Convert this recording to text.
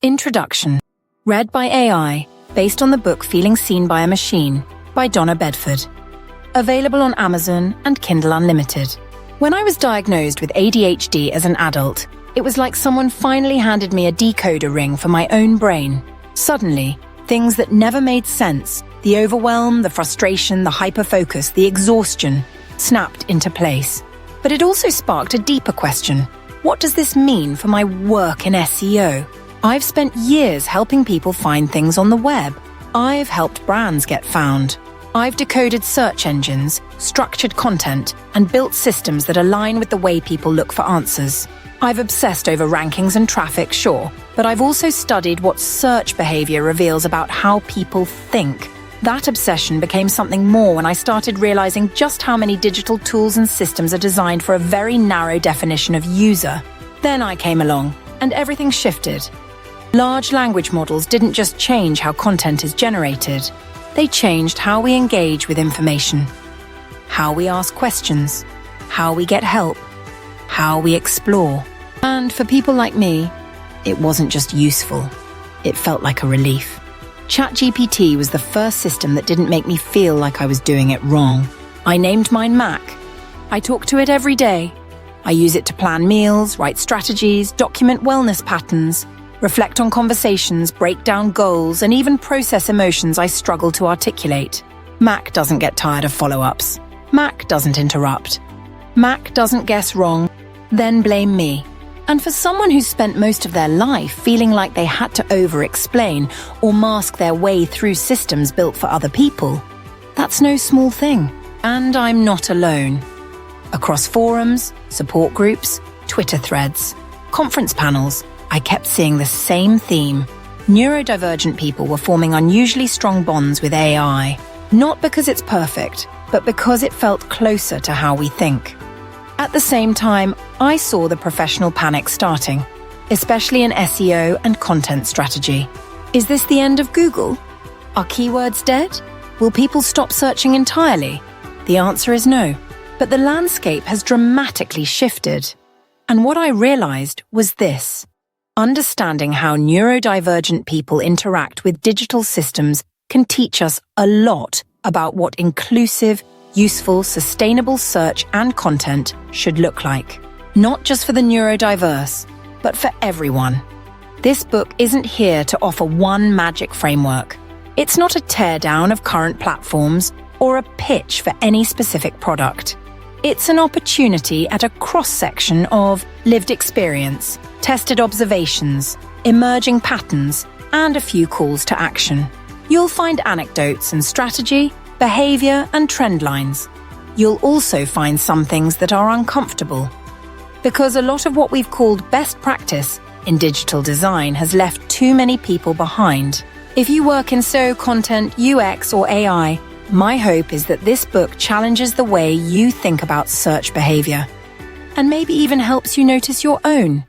Introduction. Read by AI, based on the book Feelingseen by a Machine by Donna. Available on Amazon and Kindle Unlimited. When I was diagnosed with ADHD as an adult, it was like someone finally handed me a decoder ring for my own brain. Suddenly, things that never made sense, the overwhelm, the frustration, the hyperfocus, the exhaustion, snapped into place. But it also sparked a deeper question. What does this mean for my work in SEO? I've spent years helping people find things on the web. I've helped brands get found. I've decoded search engines, structured content, and built systems that align with the way people look for answers. I've obsessed over rankings and traffic, sure, but I've also studied what search behavior reveals about how people think. That obsession became something more when I started realizing just how many digital tools and systems are designed for a very narrow definition of user. Then I came along, and everything shifted. Large language models didn't just change how content is generated. They changed how we engage with information, how we ask questions, how we get help, how we explore. And for people like me, it wasn't just useful. It felt like a relief. ChatGPT was the first system that didn't make me feel like I was doing it wrong. I named mine Mac. I talk to it every day. I use it to plan meals, write strategies, document wellness patterns, reflect on conversations, break down goals, and even process emotions I struggle to articulate. Mac doesn't get tired of follow-ups. Mac doesn't interrupt. Mac doesn't guess wrong, then blame me. And for someone who's spent most of their life feeling like they had to over-explain or mask their way through systems built for other people, that's no small thing. And I'm not alone. Across forums, support groups, Twitter threads, conference panels, I kept seeing the same theme. Neurodivergent people were forming unusually strong bonds with AI, not because it's perfect, but because it felt closer to how we think. At the same time, I saw the professional panic starting, especially in SEO and content strategy. Is this the end of Google? Are keywords dead? Will people stop searching entirely? The answer is no. But the landscape has dramatically shifted. And what I realized was this. Understanding how neurodivergent people interact with digital systems can teach us a lot about what inclusive, useful, sustainable search and content should look like. Not just for the neurodiverse, but for everyone. This book isn't here to offer one magic framework. It's not a teardown of current platforms or a pitch for any specific product. It's an opportunity at a cross-section of lived experience, tested observations, emerging patterns, and a few calls to action. You'll find anecdotes and strategy, behavior and trend lines. You'll also find some things that are uncomfortable. Because a lot of what we've called best practice in digital design has left too many people behind. If you work in SEO, content, UX, or AI, my hope is that this book challenges the way you think about search behavior, and maybe even helps you notice your own.